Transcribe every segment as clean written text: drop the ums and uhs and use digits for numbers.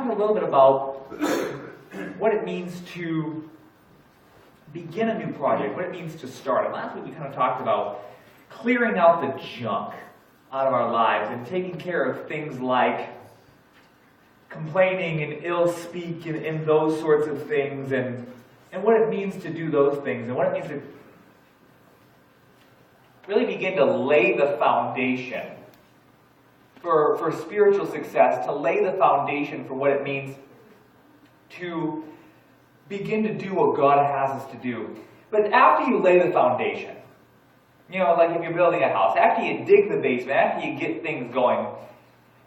talking a little bit about what it means to begin a new project, what it means to start. And last week we kind of talked about clearing out the junk out of our lives and taking care of things like complaining and ill speak and those sorts of things, and what it means to do those things, and what it means to really begin to lay the foundation for spiritual success, to lay the foundation for what it means to begin to do what God has us to do. But after you lay the foundation, you know, like if you're building a house, after you dig the basement, after you get things going,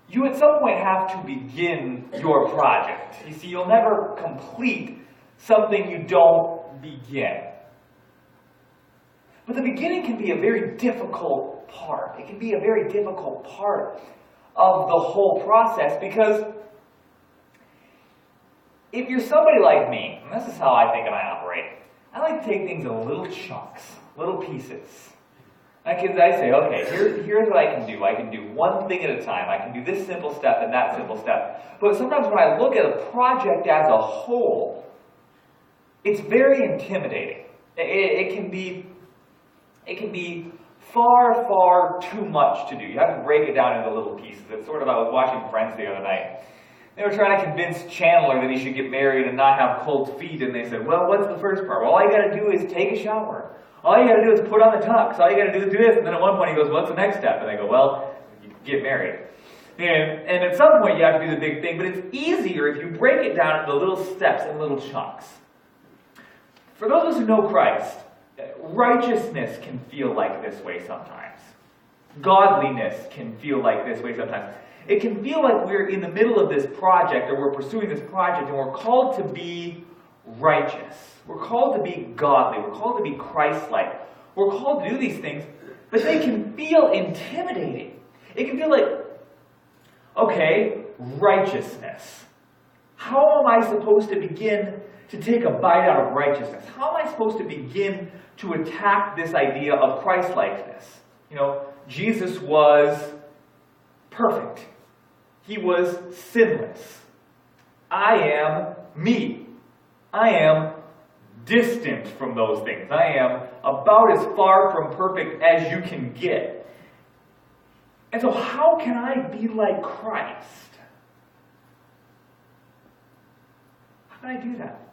you at some point have to begin your project. You see, you'll never complete something you don't begin. But the beginning can be a very difficult part. It can be a very difficult part of the whole process, because if you're somebody like me, and this is how I think and I operate, I like to take things in little chunks, little pieces. I say, okay, here's what I can do. I can do one thing at a time. I can do this simple step and that simple step. But sometimes when I look at a project as a whole, it's very intimidating. It can be far, far too much to do. You have to break it down into little pieces. It's sort of, I was watching Friends the other night. They were trying to convince Chandler that he should get married and not have cold feet, and they said, well, what's the first part? Well, all you got to do is take a shower. All you got to do is put on the tux. All you got to do is do this. And then at one point he goes, what's the next step? And they go, well, you get married. And at some point you have to do the big thing, but it's easier if you break it down into little steps and little chunks. For those of us who know Christ, righteousness can feel like this way sometimes. Godliness can feel like this way sometimes. It can feel like we're in the middle of this project, or we're pursuing this project, and we're called to be righteous. We're called to be godly. We're called to be Christ-like. We're called to do these things, but they can feel intimidating. It can feel like, okay, righteousness. How am I supposed to begin to take a bite out of righteousness? How am I supposed to begin to attack this idea of Christ-likeness? You know, Jesus was perfect. He was sinless. I am me. I am distant from those things. I am about as far from perfect as you can get. And so how can I be like Christ? How can I do that?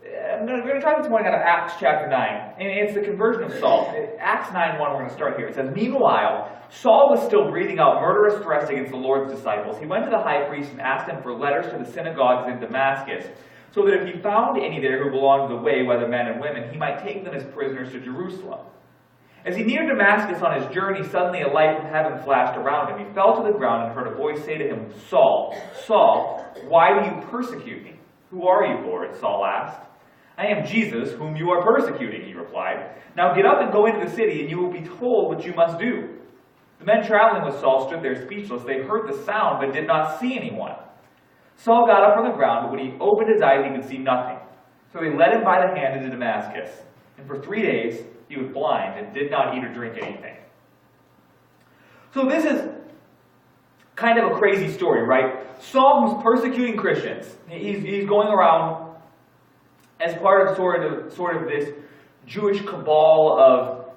We're going to talk this morning out of Acts chapter 9, and it's the conversion of Saul. Acts 9:1, we're going to start here. It says, meanwhile, Saul was still breathing out murderous threats against the Lord's disciples. He went to the high priest and asked him for letters to the synagogues in Damascus, so that if he found any there who belonged to the way, whether men and women, he might take them as prisoners to Jerusalem. As he neared Damascus on his journey, suddenly a light from heaven flashed around him. He fell to the ground and heard a voice say to him, Saul, Saul, why do you persecute me? Who are you, Lord? Saul asked. I am Jesus, whom you are persecuting, he replied. Now get up and go into the city, and you will be told what you must do. The men traveling with Saul stood there speechless. They heard the sound, but did not see anyone. Saul got up from the ground, but when he opened his eyes, he could see nothing. So they led him by the hand into Damascus. And for 3 days he was blind and did not eat or drink anything. So this is kind of a crazy story, right? Saul, who's persecuting Christians, he's going around as part of sort of this Jewish cabal of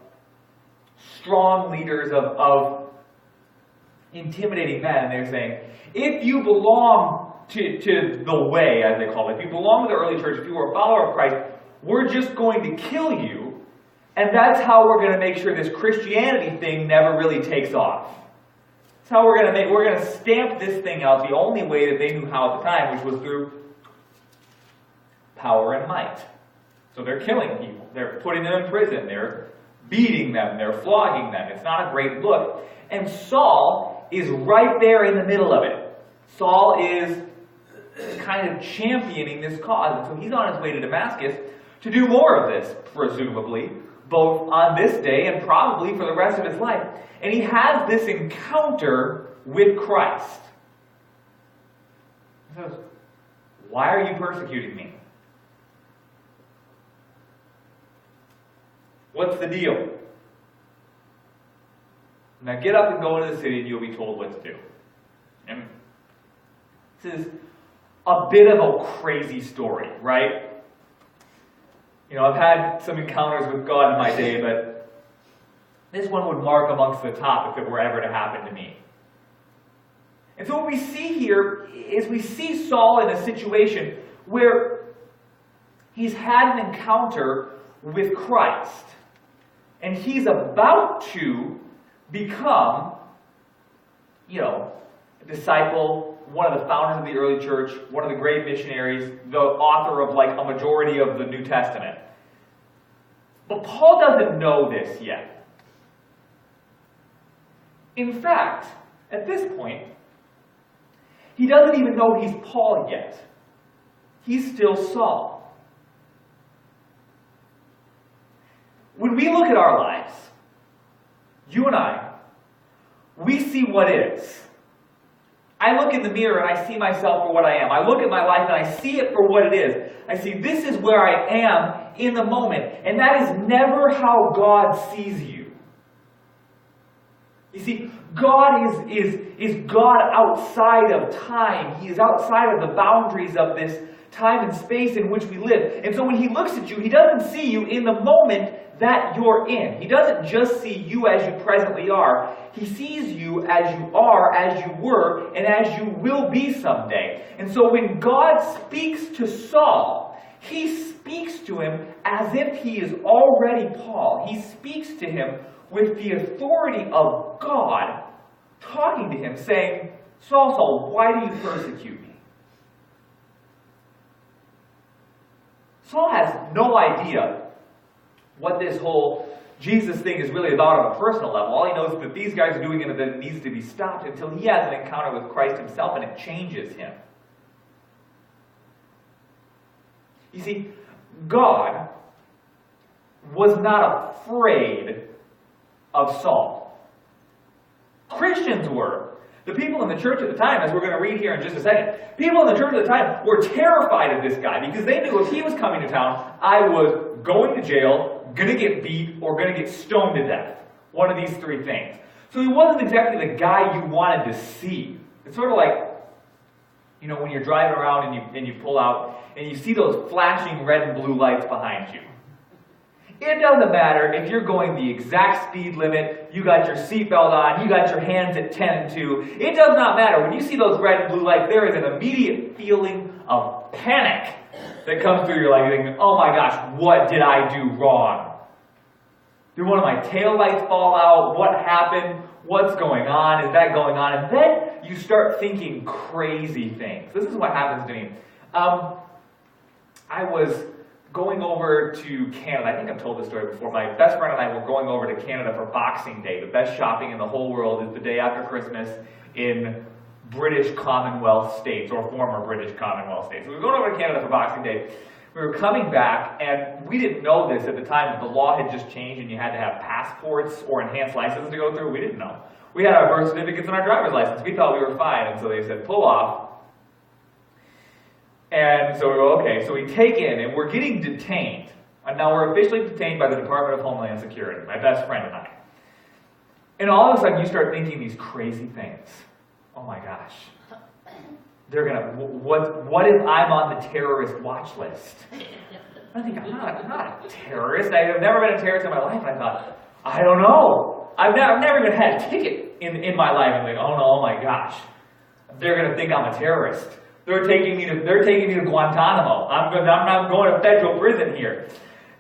strong leaders, of intimidating men, and they're saying, if you belong to the way, as they call it, if you belong to the early church, if you are a follower of Christ, we're just going to kill you, and that's how we're going to make sure this Christianity thing never really takes off. That's how we're going to stamp this thing out the only way that they knew how at the time, which was through power and might. So they're killing people. They're putting them in prison. They're beating them. They're flogging them. It's not a great look. And Saul is right there in the middle of it. Saul is kind of championing this cause. And so he's on his way to Damascus to do more of this, presumably, both on this day and probably for the rest of his life. And he has this encounter with Christ. He says, why are you persecuting me? What's the deal? Now get up and go into the city and you'll be told what to do. And This is a bit of a crazy story, right? I've had some encounters with God in my day, but this one would mark amongst the top if it were ever to happen to me. And so what we see here is we see Saul in a situation where he's had an encounter with Christ. And he's about to become, a disciple, one of the founders of the early church, one of the great missionaries, the author of a majority of the New Testament. But Paul doesn't know this yet. In fact, at this point, he doesn't even know he's Paul yet. He's still Saul. When we look at our lives, you and I, we see what is. I look in the mirror and I see myself for what I am. I look at my life and I see it for what it is. I see this is where I am in the moment. And that is never how God sees you. You see, God is God outside of time. He is outside of the boundaries of this time and space in which we live. And so when He looks at you, He doesn't see you in the moment that you're in. He doesn't just see you as you presently are. He sees you as you are, as you were, and as you will be someday. And so when God speaks to Saul, He speaks to him as if he is already Paul. He speaks to him with the authority of God talking to him, saying, Saul, Saul, why do you persecute me? Saul has no idea what this whole Jesus thing is really about on a personal level. All he knows is that these guys are doing it and that it needs to be stopped until he has an encounter with Christ himself and it changes him. You see, God was not afraid of Saul. Christians were. The people in the church at the time, as we're going to read here in just a second, people in the church at the time were terrified of this guy because they knew if he was coming to town, I was going to jail, going to get beat, or going to get stoned to death. One of these three things. So he wasn't exactly the guy you wanted to see. It's sort of like, when you're driving around and you pull out and you see those flashing red and blue lights behind you. It doesn't matter if you're going the exact speed limit, you got your seatbelt on, you got your hands at 10 and 2. It does not matter. When you see those red and blue lights, there is an immediate feeling of panic that comes through your life. You're thinking, oh my gosh, what did I do wrong? Did one of my taillights fall out? What happened? What's going on? Is that going on? And then you start thinking crazy things. This is what happens to me. I was going over to Canada. I think I've told this story before. My best friend and I were going over to Canada for Boxing Day. The best shopping in the whole world is the day after Christmas in British Commonwealth states, or former British Commonwealth states. So we were going over to Canada for Boxing Day. We were coming back, and we didn't know this at the time, but the law had just changed and you had to have passports or enhanced licenses to go through. We didn't know. We had our birth certificates and our driver's license. We thought we were fine, and so they said, pull off. And so we go, okay, so we take in, and we're getting detained. And now we're officially detained by the Department of Homeland Security, my best friend and I. And all of a sudden you start thinking these crazy things. Oh my gosh. They're gonna, what if I'm on the terrorist watch list? I think, I'm not a terrorist. I've never been a terrorist in my life. And I thought, I don't know. I've never even had a ticket in my life. I'm like, oh my gosh. They're gonna think I'm a terrorist. They're taking me to Guantanamo. I'm going to federal prison here.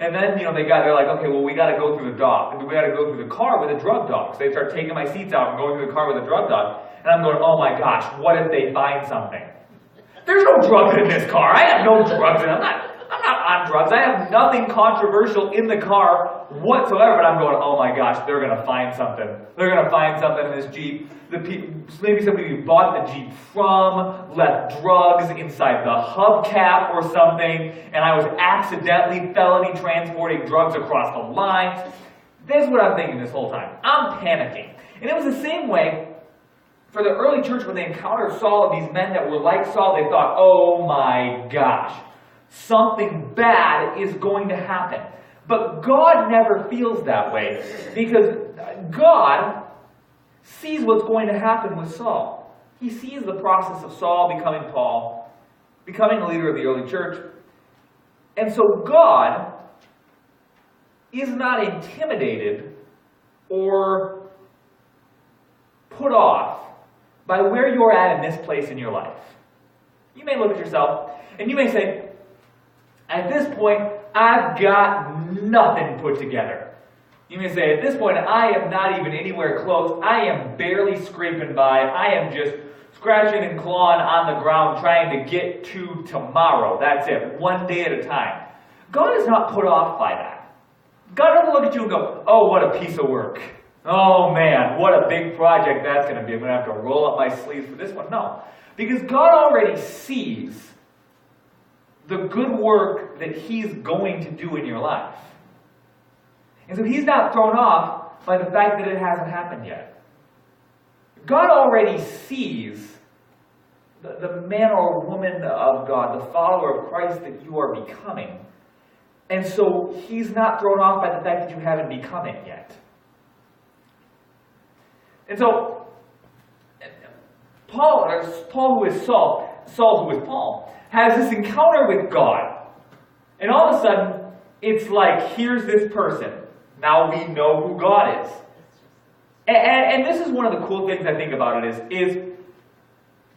And then, they're like, okay, well, we got to go through the dog. We got to go through the car with a drug dog. So they start taking my seats out and going through the car with a drug dog. And I'm going, oh my gosh, what if they find something? There's no drugs in this car. I have no drugs in it. I'm not on drugs. I have nothing controversial in the car whatsoever. But I'm going, oh my gosh, they're going to find something. They're going to find something in this Jeep. Maybe somebody who bought the Jeep from left drugs inside the hubcap or something, and I was accidentally felony transporting drugs across the line. This is what I'm thinking this whole time. I'm panicking. And it was the same way for the early church when they encountered Saul and these men that were like Saul. They thought, oh my gosh, something bad is going to happen. But God never feels that way, because God sees what's going to happen with Saul. He sees the process of Saul becoming Paul, becoming the leader of the early church. And so God is not intimidated or put off by where you're at in this place in your life. You may look at yourself and you may say, at this point, I've got nothing put together. You may say, at this point, I am not even anywhere close. I am barely scraping by. I am just scratching and clawing on the ground trying to get to tomorrow. That's it, one day at a time. God is not put off by that. God doesn't look at you and go, oh, what a piece of work. Oh man, what a big project that's going to be. I'm going to have to roll up my sleeves for this one. No, because God already sees the good work that He's going to do in your life. And so He's not thrown off by the fact that it hasn't happened yet. God already sees the man or woman of God, the follower of Christ that you are becoming. And so He's not thrown off by the fact that you haven't become it yet. And so, Paul who is Saul, Saul who is Paul, has this encounter with God. And all of a sudden, it's like, here's this person. Now we know who God is. And this is one of the cool things I think about it is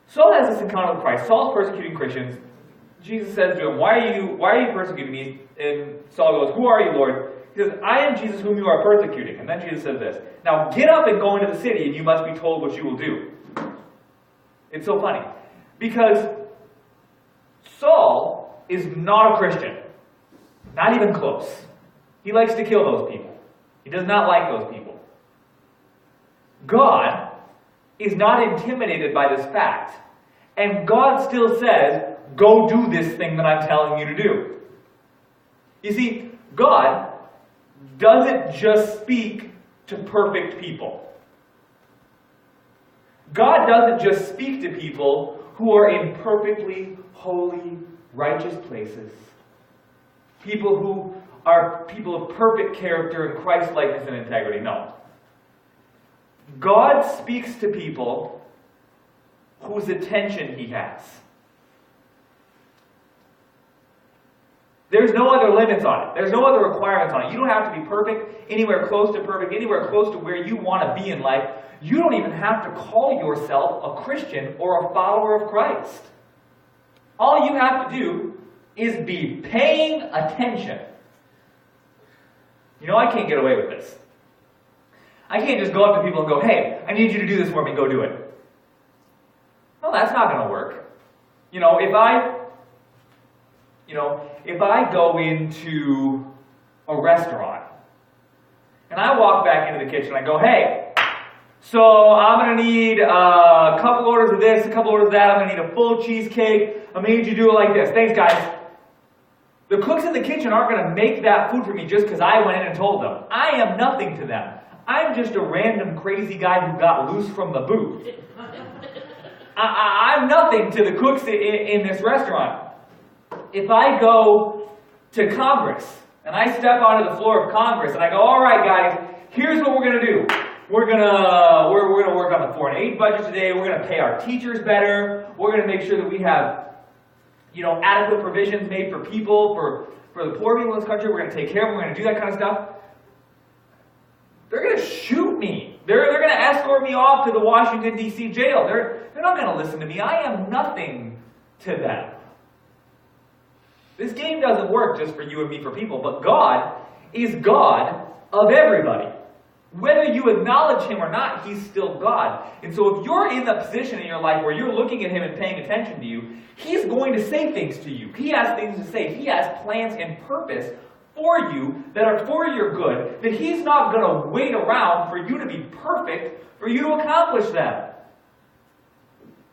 Saul has this encounter with Christ. Saul's persecuting Christians. Jesus says to him, why are you persecuting me? And Saul goes, who are you, Lord? He says, I am Jesus whom you are persecuting. And then Jesus says this, now get up and go into the city and you must be told what you will do. It's so funny. Because Saul is not a Christian. Not even close. He likes to kill those people. He does not like those people. God is not intimidated by this fact. And God still says, go do this thing that I'm telling you to do. You see, God doesn't just speak to perfect people. God doesn't just speak to people who are in perfectly holy, righteous places. People who are people of perfect character and Christ-likeness and integrity. No. God speaks to people whose attention He has. There's no other limits on it. There's no other requirements on it. You don't have to be perfect, anywhere close to perfect, anywhere close to where you want to be in life. You don't even have to call yourself a Christian or a follower of Christ. All you have to do is be paying attention. You know, I can't get away with this. I can't just go up to people and go, hey, I need you to do this for me, go do it. Well, that's not going to work. You know, if I go into a restaurant and I walk back into the kitchen and I go, hey, so I'm going to need a couple orders of this, a couple orders of that, I'm going to need a full cheesecake, I'm going to need you to do it like this. Thanks, guys. The cooks in the kitchen aren't going to make that food for me just because I went in and told them. I am nothing to them. I'm just a random crazy guy who got loose from the booth. I'm nothing to the cooks in this restaurant. If I go to Congress and I step onto the floor of Congress and I go, all right, guys, here's what we're going to do. We're gonna work on the foreign aid budget today. We're going to pay our teachers better. We're going to make sure that we have, adequate provisions made for people, for the poor people in this country. We're going to take care of them. We're going to do that kind of stuff. They're going to shoot me. They're going to escort me off to the Washington, D.C. jail. They're not going to listen to me. I am nothing to them. This game doesn't work just for you and me, for people, but God is God of everybody. Whether you acknowledge Him or not, He's still God. And so if you're in the position in your life where you're looking at Him and paying attention to you, He's going to say things to you. He has things to say. He has plans and purpose for you that are for your good, that He's not going to wait around for you to be perfect for you to accomplish them.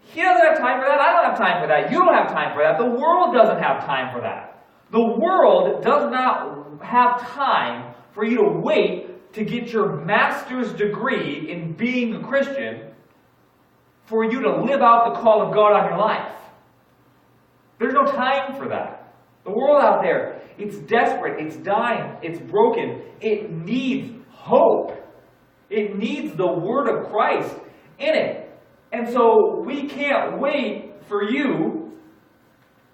He doesn't have time for that. I don't have time for that. You don't have time for that. The world doesn't have time for that. The world does not have time for you to wait to get your master's degree in being a Christian for you to live out the call of God on your life. There's no time for that. The world out there, it's desperate, it's dying, it's broken. It needs hope. It needs the Word of Christ in it. And so we can't wait for you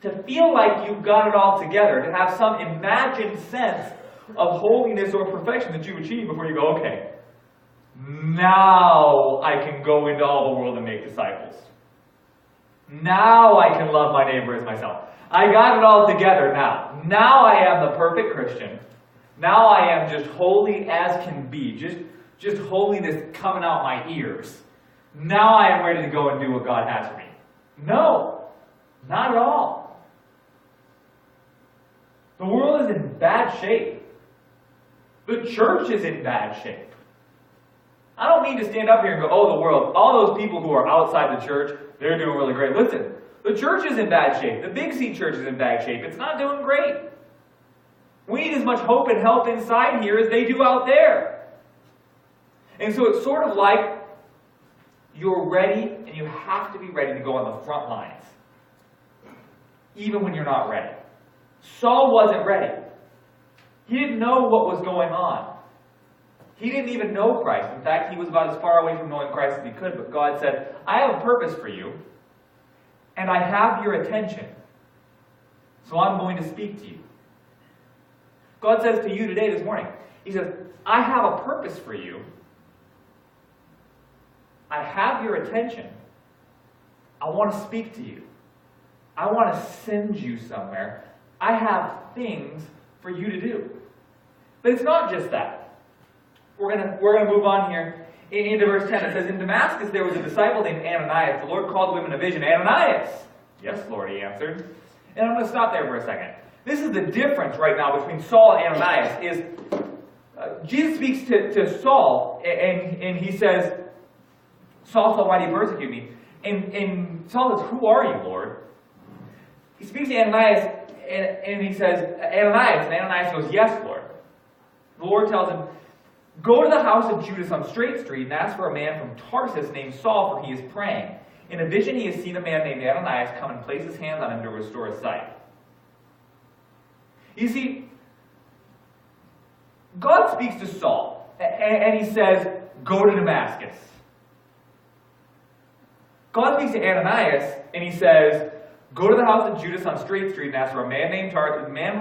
to feel like you've got it all together, to have some imagined sense of holiness or perfection that you achieve before you go, okay, now I can go into all the world and make disciples. Now I can love my neighbor as myself. I got it all together now. Now I am the perfect Christian. Now I am just holy as can be. Just holiness coming out my ears. Now I am ready to go and do what God has for me. No, not at all. The world is in bad shape. The church is in bad shape. I don't mean to stand up here and go, oh, the world, all those people who are outside the church, they're doing really great. Listen, the church is in bad shape. The Big C church is in bad shape. It's not doing great. We need as much hope and help inside here as they do out there. And so it's sort of like you're ready, and you have to be ready to go on the front lines, even when you're not ready. Saul wasn't ready. He didn't know what was going on. He didn't even know Christ. In fact, he was about as far away from knowing Christ as he could, but God said, I have a purpose for you, and I have your attention, so I'm going to speak to you. God says to you today, this morning, He says, I have a purpose for you. I have your attention. I want to speak to you. I want to send you somewhere. I have things for you to do. But it's not just that. We're gonna move on here into verse 10. It says, in Damascus there was a disciple named Ananias. The Lord called to him in a vision, Ananias! Yes, Lord, he answered. And I'm going to stop there for a second. This is the difference right now between Saul and Ananias. Jesus speaks to Saul, and he says, Saul, Saul, why do you persecute me? And Saul says, who are you, Lord? He speaks to Ananias, and he says, Ananias. And Ananias goes, yes, Lord. The Lord tells him, go to the house of Judas on Straight Street and ask for a man from Tarsus named Saul, for he is praying. In a vision he has seen a man named Ananias come and place his hands on him to restore his sight. You see, God speaks to Saul, and he says, go to Damascus. God speaks to Ananias, and he says, go to the house of Judas on Straight Street and ask for a man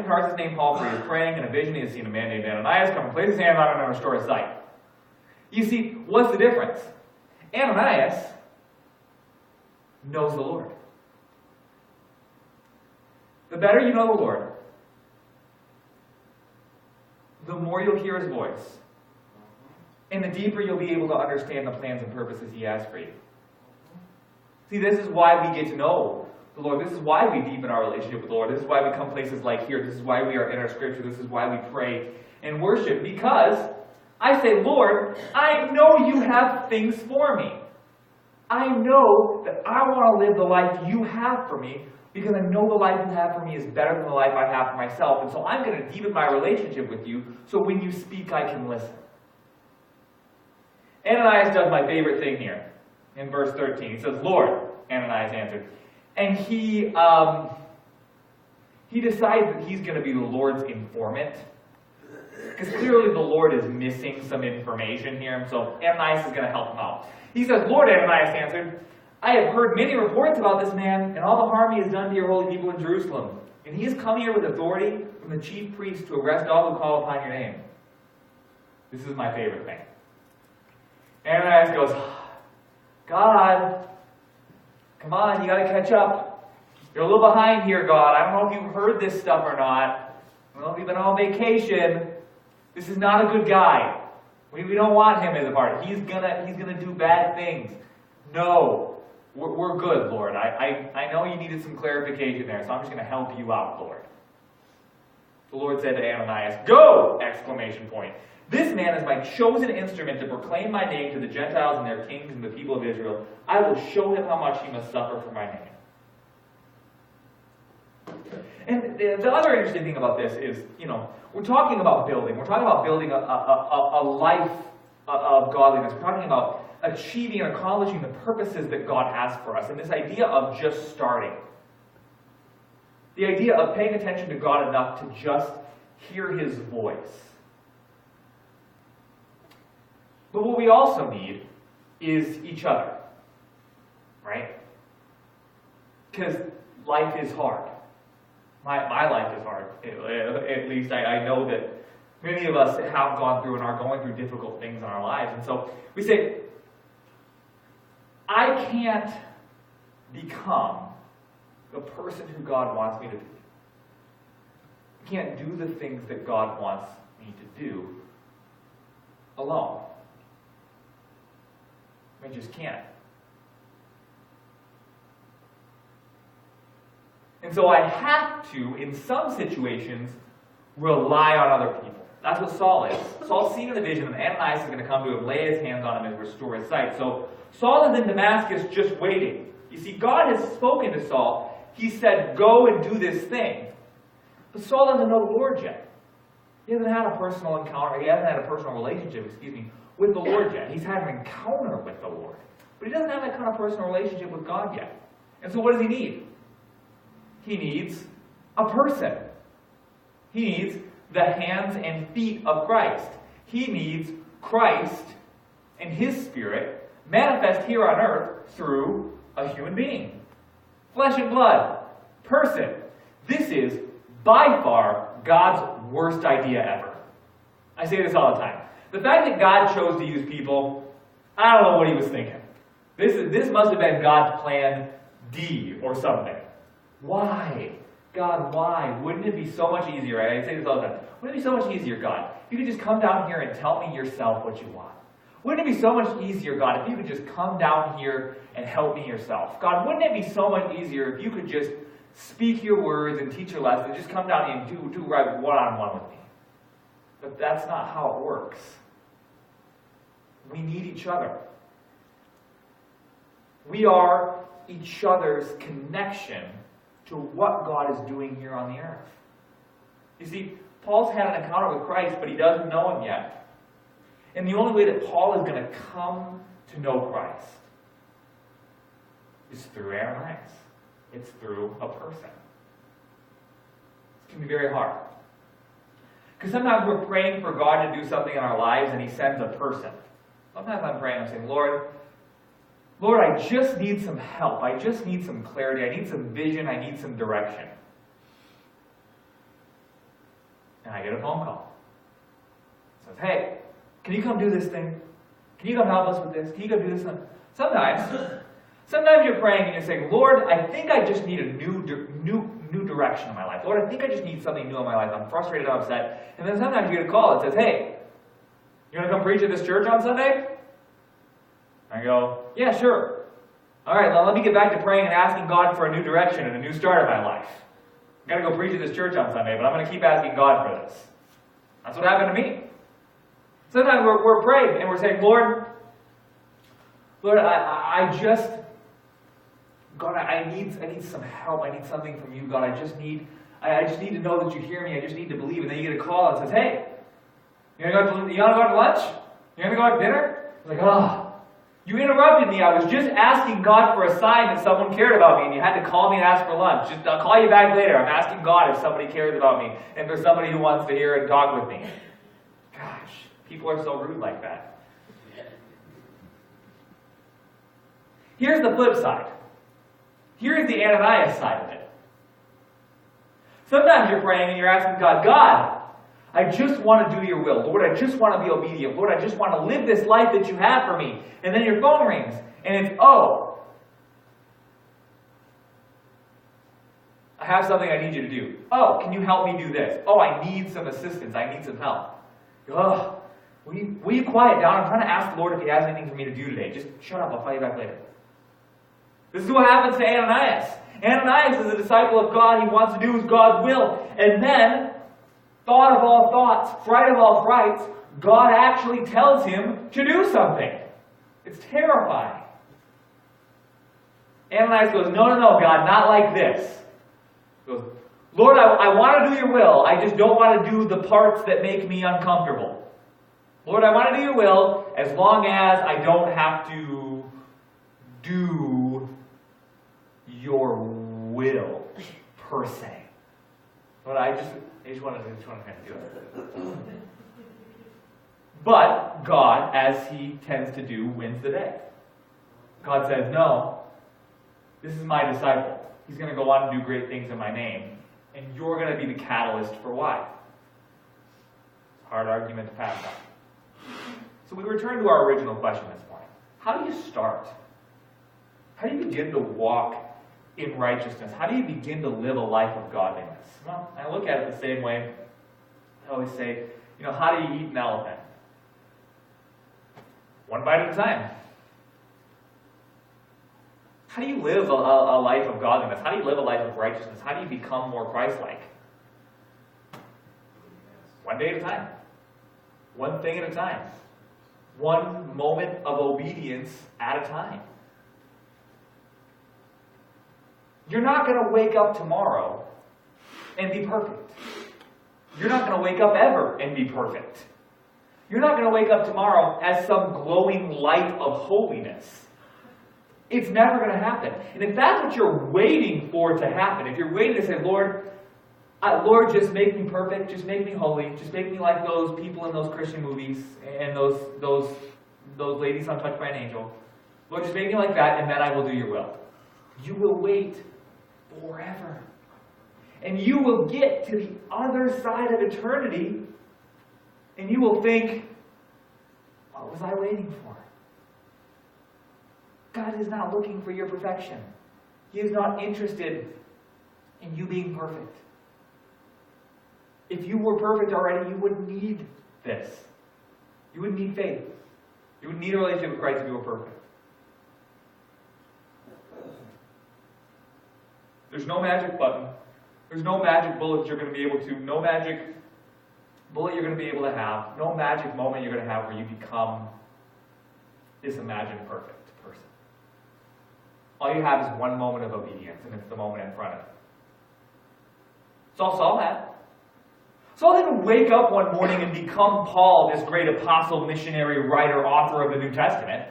from Tarsus named Paul, for he is praying. In a vision he has seen a man named Ananias come and place his hands on him and restore his sight. You see, what's the difference? Ananias knows the Lord. The better you know the Lord, the more you'll hear his voice, and the deeper you'll be able to understand the plans and purposes he has for you. See, this is why we get to know the Lord. This is why we deepen our relationship with the Lord. This is why we come places like here. This is why we are in our scripture. This is why we pray and worship. Because I say, Lord, I know you have things for me. I know that I want to live the life you have for me, because I know the life you have for me is better than the life I have for myself. And so I'm going to deepen my relationship with you, so when you speak, I can listen. Ananias does my favorite thing here in verse 13. He says, Lord, Ananias answered. And he decides that he's going to be the Lord's informant. Because clearly the Lord is missing some information here, and so Ananias is going to help him out. He says, Lord, Ananias answered, I have heard many reports about this man and all the harm he has done to your holy people in Jerusalem. And he has come here with authority from the chief priest to arrest all who call upon your name. This is my favorite thing. Ananias goes, God, come on, you got to catch up. You're a little behind here, God. I don't know if you've heard this stuff or not. I don't know if you've been on vacation. This is not a good guy. We don't want him as a part. He's gonna do bad things. No, we're good, Lord. I know you needed some clarification there, so I'm just going to help you out, Lord. The Lord said to Ananias, go! Exclamation point. This man is my chosen instrument to proclaim my name to the Gentiles and their kings and the people of Israel. I will show him how much he must suffer for my name. And the other interesting thing about this is, we're talking about building. We're talking about building a life of godliness. We're talking about achieving and accomplishing the purposes that God has for us. And this idea of just starting. The idea of paying attention to God enough to just hear his voice. But what we also need is each other. right? Because life is hard. My life is hard. At least I know that many of us have gone through and are going through difficult things in our lives. And so we say, I can't become the person who God wants me to be. I can't do the things that God wants me to do alone. I just can't. And so I have to, in some situations, rely on other people. That's what Saul is. Saul's seen in the vision that Ananias is going to come to him, lay his hands on him, and restore his sight. So Saul is in Damascus just waiting. You see, God has spoken to Saul. He said, go and do this thing. But Saul doesn't know the Lord yet. He hasn't had a personal encounter, he hasn't had a personal relationship, with the Lord yet. He's had an encounter with the Lord. But he doesn't have that kind of personal relationship with God yet. And so what does he need? He needs a person. He needs the hands and feet of Christ. He needs Christ and His Spirit manifest here on earth through a human being. Flesh and blood. Person. This is by far God's worst idea ever. I say this all the time. The fact that God chose to use people, I don't know what He was thinking. This must have been God's plan D or something. Why? God, why? Wouldn't it be so much easier, right? I say this all the time. Wouldn't it be so much easier, God, if you could just come down here and tell me yourself what you want? Wouldn't it be so much easier, God, if you could just come down here and help me yourself? God, wouldn't it be so much easier if you could just speak your words and teach your lesson, just come down here and do right one-on-one with me? But that's not how it works. We need each other. We are each other's connection to what God is doing here on the earth. You see, Paul's had an encounter with Christ, but he doesn't know Him yet. And the only way that Paul is going to come to know Christ is through Ananias. It's through a person. It can be very hard. Because sometimes we're praying for God to do something in our lives and He sends a person. Sometimes I'm praying, I'm saying, Lord, I just need some help. I just need some clarity. I need some vision. I need some direction. And I get a phone call. It says, hey, can you come do this thing? Can you come help us with this? Can you come do this thing? Sometimes you're praying and you're saying, Lord, I think I just need a new direction in my life. Lord, I think I just need something new in my life. I'm frustrated, I'm upset. And then sometimes you get a call that says, hey, you want to come preach at this church on Sunday? I go, yeah, sure. All right, well, let me get back to praying and asking God for a new direction and a new start in my life. I've got to go preach at this church on Sunday, but I'm going to keep asking God for this. That's what happened to me. Sometimes we're praying and we're saying, Lord, I need some help. I need something from you, God. I just need to know that you hear me. I just need to believe. And then you get a call that says, hey, you want to go to lunch? You want to go out to dinner? It's like, oh. You interrupted me. I was just asking God for a sign that someone cared about me, and you had to call me and ask for lunch. I'll call you back later. I'm asking God if somebody cares about me, and there's somebody who wants to hear and talk with me. Gosh, people are so rude like that. Here's the flip side. Here's the Ananias side of it. Sometimes you're praying and you're asking God, God, I just want to do your will. Lord, I just want to be obedient. Lord, I just want to live this life that you have for me. And then your phone rings, and it's, oh, I have something I need you to do. Oh, can you help me do this? Oh, I need some assistance. I need some help. Oh, will you quiet down? I'm trying to ask the Lord if He has anything for me to do today. Just shut up. I'll call you back later. This is what happens to Ananias. Ananias is a disciple of God. He wants to do God's will. And then, thought of all thoughts, fright of all frights, God actually tells him to do something. It's terrifying. Ananias goes, no, God, not like this. He goes, Lord, I want to do your will. I just don't want to do the parts that make me uncomfortable. Lord, I want to do your will as long as I don't have to do your will, per se. But I just want to kind of do it. But God, as He tends to do, wins the day. God says, no, This is my disciple. He's going to go on to do great things in my name. And you're going to be the catalyst for why. Hard argument to pass on. So we return to our original question this morning. How do you start? How do you begin to walk in righteousness? How do you begin to live a life of godliness? Well, I look at it the same way. I always say, how do you eat an elephant? One bite at a time. How do you live a life of godliness? How do you live a life of righteousness? How do you become more Christ-like? One day at a time. One thing at a time. One moment of obedience at a time. You're not going to wake up tomorrow and be perfect. You're not going to wake up ever and be perfect. You're not going to wake up tomorrow as some glowing light of holiness. It's never going to happen. And if that's what you're waiting for to happen, if you're waiting to say, Lord, just make me perfect, just make me holy, just make me like those people in those Christian movies and those ladies on Touched by an Angel. Lord, just make me like that, and then I will do your will. You will wait forever. And you will get to the other side of eternity, and you will think, what was I waiting for? God is not looking for your perfection. He is not interested in you being perfect. If you were perfect already, you wouldn't need this. You wouldn't need faith. You wouldn't need a relationship with Christ if you were perfect. There's no magic button. There's no magic bullet you're going to be able to, no magic bullet you're going to be able to have, no magic moment you're going to have where you become this imagined perfect person. All you have is one moment of obedience, and it's the moment in front of you. It's all Saul had. Saul didn't wake up one morning and become Paul, this great apostle, missionary, writer, author of the New Testament.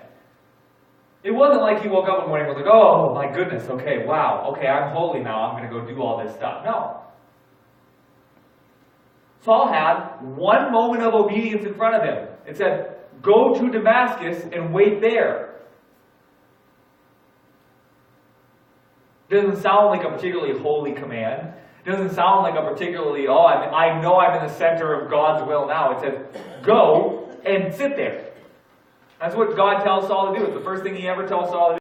It wasn't like he woke up one morning and was like, oh my goodness, okay, wow, okay, I'm holy now, I'm going to go do all this stuff. No. Saul had one moment of obedience in front of him. It said, go to Damascus and wait there. Doesn't sound like a particularly holy command. Doesn't sound like a particularly, I know I'm in the center of God's will now. It says, go and sit there. That's what God tells Saul to do. It's the first thing he ever tells Saul to do.